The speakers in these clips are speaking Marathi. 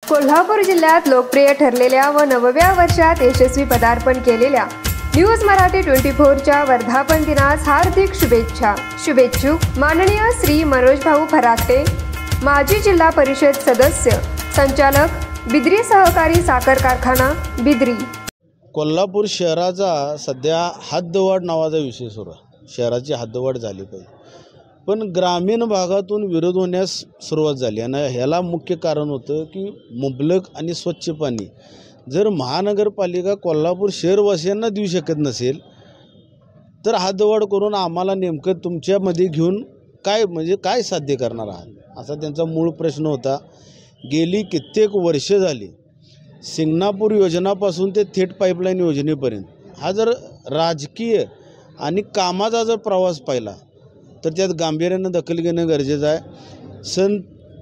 कोल्हापूर जिल्ह्यात लोकप्रिय ठरलेल्या व नवव्या वर्षात यशस्वी पदार्पण केलेल्या न्यूज मराठी 24च्या वर्धापन दिनास हार्दिक शुभेच्छा। शुभेच्छुक माननीय श्री मनोज भाऊ फराटे, माजी जिल्हा परिषद सदस्य, संचालक बिद्री सहकारी साखर कारखाना बिद्री। कोल्हापूर शहराचा सध्या हद्दवाढ नावाचा विषय सुरू आहे। शहराची हद्दवाढ झाली पाहिजे, पण ग्रामीण भागातून विरोध होण्यास सुरुवात झाली आणि ह्याला मुख्य कारण होतं की मुबलक आणि स्वच्छ पाणी जर महानगरपालिका कोल्हापूर शहरवासियांना देऊ शकत नसेल तर हद्दवाढ करून आम्हाला नेमकं तुमच्यामध्ये घेऊन काय साध्य करणार आहात असा त्यांचा मूळ प्रश्न होता। गेली कित्येक वर्ष झाली सिंगणापूर योजनापासून ते थेट पाईपलाईन योजनेपर्यंत हा जर राजकीय आणि कामाचा जर प्रवास पाहिला तर त्यात गांभीर्याने दखल घेणं गरजेचं आहे। सन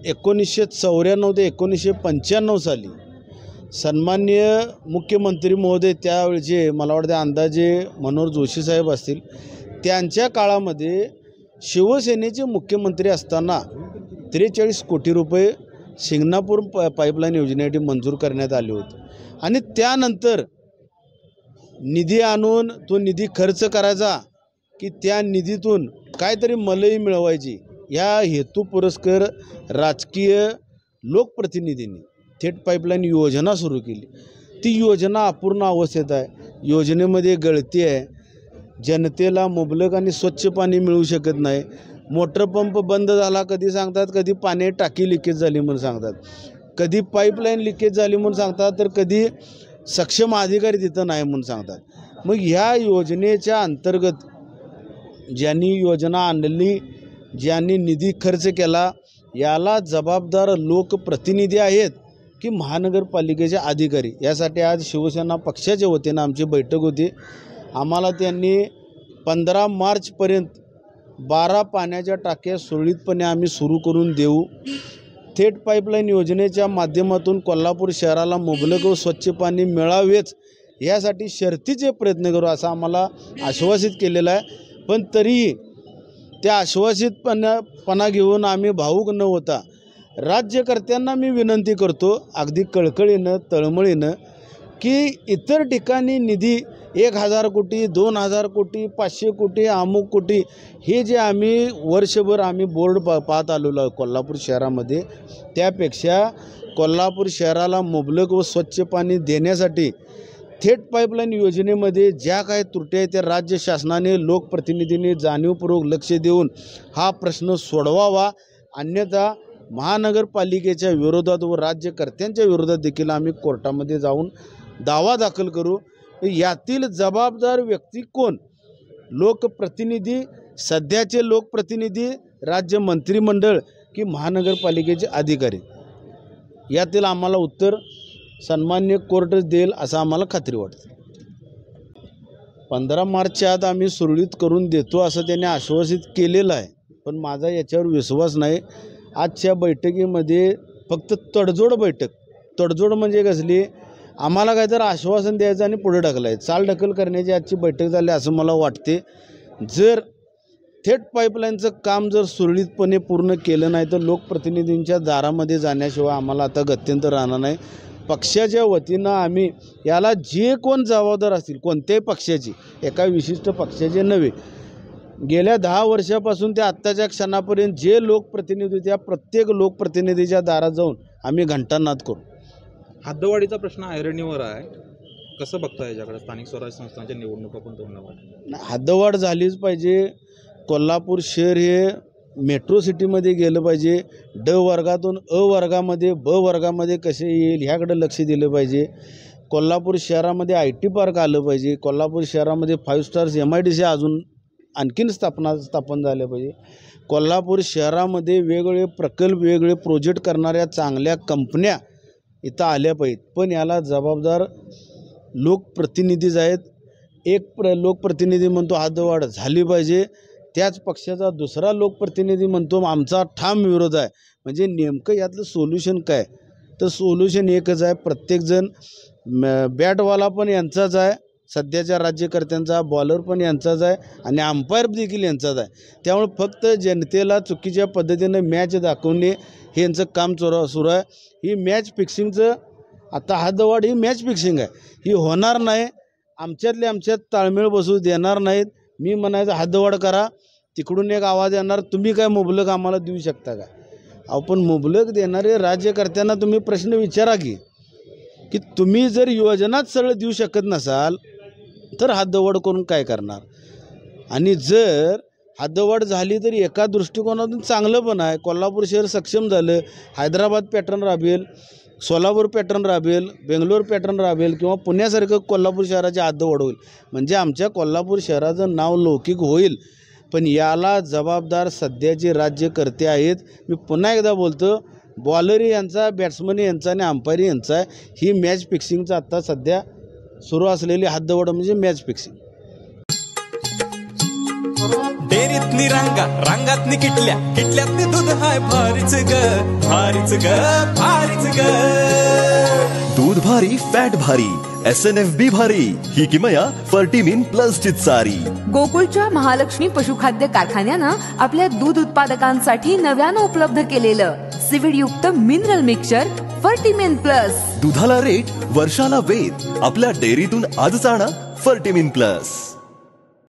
1994 ते 1995 साली सन्माननीय मुख्यमंत्री महोदय त्यावेळचे मला वाटते अंदाजे मनोहर जोशी साहेब असतील, त्यांच्या काळामध्ये शिवसेनेचे मुख्यमंत्री असताना 43 कोटी रुपये सिंगणापूर पाईपलाईन योजनेसाठी मंजूर करण्यात आले होते आणि त्यानंतर निधी आणून तो निधी खर्च करायचा की त्या निधीतून काहीतरी मलई मिळवायची या हेतू पुरस्कर राजकीय लोकप्रतिनिधींनी थेट पाईपलाईन योजना सुरू केली। ती योजना अपूर्ण अवस्थेत आहे, योजनेमध्ये गळती आहे, जनतेला मुबलक आणि स्वच्छ पाणी मिळू शकत नाही। मोटर पंप बंद झाला कधी सांगतात, कधी पाणी टाकी लिकेज झाली म्हणून सांगतात, कधी पाईपलाईन लिकेज झाली म्हणून सांगतात, तर कधी सक्षम अधिकारी तिथं नाही म्हणून सांगतात। मग ह्या योजनेच्या अंतर्गत ज्यांनी योजना आणली, ज्यांनी निधी खर्च केला, याला जबाबदार लोकप्रतिनिधी आहेत की महानगरपालिकेचे अधिकारी। यासाठी आज शिवसेना पक्षाच्या वतीनं आमची बैठक होती। आम्हाला त्यांनी 15 मार्चपर्यंत 12 पाण्याच्या टाक्या सुरळीतपणे आम्ही सुरू करून देऊ, थेट पाईपलाईन योजनेच्या माध्यमातून कोल्हापूर शहराला मुबलक व स्वच्छ पाणी मिळावेच यासाठी शर्तीचे प्रयत्न करू असं आम्हाला आश्वासित केलेलं आहे। पण तरीही त्या आश्वासितपणा घेऊन आम्ही भावूक न होता राज्यकर्त्यांना मी विनंती करतो अगदी कळकळीनं तळमळीनं की इतर ठिकाणी निधी 1000 कोटी 2000 कोटी 500 कोटी अमुक कोटी हे जे आम्ही वर्षभर आम्ही बोर्ड पाहत आलेलो कोल्हापूर शहरामध्ये, त्यापेक्षा कोल्हापूर शहराला मुबलक व स्वच्छ पाणी देण्यासाठी थेट पाईपलाईन योजनेमध्ये ज्या काही त्रुटी आहेत त्या राज्य शासनाने लोकप्रतिनिधींनी जाणीवपूर्वक लक्ष देऊन हा प्रश्न सोडवावा, अन्यथा महानगरपालिकेच्या विरोधात व राज्यकर्त्यांच्या विरोधात देखील आम्ही कोर्टामध्ये जाऊन दावा दाखल करू। यातील जबाबदार व्यक्ती कोण? लोकप्रतिनिधी, सध्याचे लोकप्रतिनिधी, राज्य मंत्रिमंडळ की महानगरपालिकेचे अधिकारी? यातील आम्हाला उत्तर सन्मान्य कोर्टच देईल असं आम्हाला खात्री वाटते। 15 मार्चच्या आत आम्ही सुरळीत करून देतो असं त्यांनी आश्वासित केलेलं आहे, पण माझा याच्यावर विश्वास नाही। आजच्या बैठकीमध्ये फक्त तडजोड बैठक, तडजोड म्हणजे कसली, आम्हाला काहीतरी आश्वासन द्यायचं आणि पुढे ढकलायचं, चालढकल करण्याची आजची बैठक झाली असं मला वाटते। जर थेट पाईपलाईनचं काम जर सुरळीतपणे पूर्ण केलं नाही तर लोकप्रतिनिधींच्या दारामध्ये जाण्याशिवाय आम्हाला आता गत्यंतर राहणार नाही। पक्षाच्या वतीनं आम्ही याला जे कोण जबाबदार असतील, कोणत्याही पक्षाची, एका विशिष्ट पक्षाचे नव्हे, गेल्या 10 वर्षापासून ते आत्ताच्या क्षणापर्यंत जे लोकप्रतिनिधी त्या प्रत्येक लोकप्रतिनिधीच्या दारात जाऊन आम्ही घंटानाद करू। हद्दवाढीचा प्रश्न ऐरणीवर आहे, कसं बघता याच्याकडे? स्थानिक स्वराज्य संस्थांच्या निवडणुका पण तोंडावर, हद्दवाढ झालीच पाहिजे। कोल्हापूर शहर हे मेट्रो सिटीमध्ये गेलं पाहिजे, ड वर्गातून अ वर्गामध्ये ब वर्गामध्ये कसे येईल ह्याकडे लक्ष दिलं पाहिजे। कोल्हापूर शहरामध्ये IT पार्क आलं पाहिजे, कोल्हापूर शहरामध्ये 5 स्टार्स MIDC अजून आणखीन स्थापन झालं पाहिजे। कोल्हापूर शहरामध्ये वेगवेगळे प्रकल्प, वेगवेगळे प्रोजेक्ट करणाऱ्या चांगल्या कंपन्या इथं आल्या पाहिजेत, पण याला जबाबदार लोकप्रतिनिधीच आहेत। एक लोकप्रतिनिधी म्हणतो हद्दवाढ झाली पाहिजे, त्याच पक्षाचा दुसरा लोकप्रतिनिधी म्हणतो आमचा ठाम विरोध आहे। म्हणजे नेमकं यातलं सोल्युशन काय? तर सोल्युशन एकच आहे, प्रत्येकजण बॅटवाला पण यांचाच आहे सध्याच्या राज्यकर्त्यांचा, बॉलर पण यांचाच आहे आणि अंपायर देखील यांचाच आहे. त्यामुळे फक्त जनतेला चुकीच्या पद्धतीने मॅच दाखवणे हे यांचं काम सुरू आहे. ही मॅच फिक्सिंगचं आता हद्दवाढ ही मॅच फिक्सिंग आहे, ही होणार नाही. आमच्यातले आमच्यात ताळमेळ बसू देणार नाहीत. मी म्हणायचं हद्दवाढ करा, तिकडून एक आवाज येणार तुम्ही काय मुबलक आम्हाला देऊ शकता का? आपण मुबलक देणारे राज्यकर्त्यांना तुम्ही प्रश्न विचारा की तुम्ही जर योजनाच सरळ देऊ शकत नसाल तर हद्दवाढ करून काय करणार? आणि जर हद्दवाढ झाली तर एका दृष्टिकोनातून चांगलं पण आहे. कोल्हापूर शहर सक्षम झालं, हैदराबाद पॅटर्न राबेल, सोलापूर पॅटर्न राबेल, बेंगलोर पॅटर्न राबेल किंवा पुण्यासारखं कोल्हापूर शहराची हद्दवाढ होईल. म्हणजे आमच्या कोल्हापूर शहराचं नाव लौकिक होईल. पण याला जबाबदार सध्याचे राज्यकर्ते आहेत. मी पुन्हा एकदा बोलतो, बॉलरही यांचा, बॅट्समन यांचा आणि अंपायर यांचा आहे. ही मॅच फिक्सिंगचं आत्ता सध्या सुरू असलेली हद्दवाढ म्हणजे मॅच फिक्सिंग. डेरीतनी रांगातनी किटल्यातनी दूध हाय भारीच ग, भारीच ग, भारीच ग. दूध भारी, फॅट भारी, SNFB भारी, ही किमया फर्टिमिन प्लस ची सारी. गोकुळच्या महालक्ष्मी पशुखाद्य कारखान्यानं आपल्या दूध उत्पादकांसाठी नव्यानं उपलब्ध केलेलं सीवीड युक्त मिनरल मिक्सचर फर्टिमिन प्लस. दुधाला रेट, वर्षाला वेध. आपल्या डेअरीतून आजच आणा फर्टिमिन प्लस.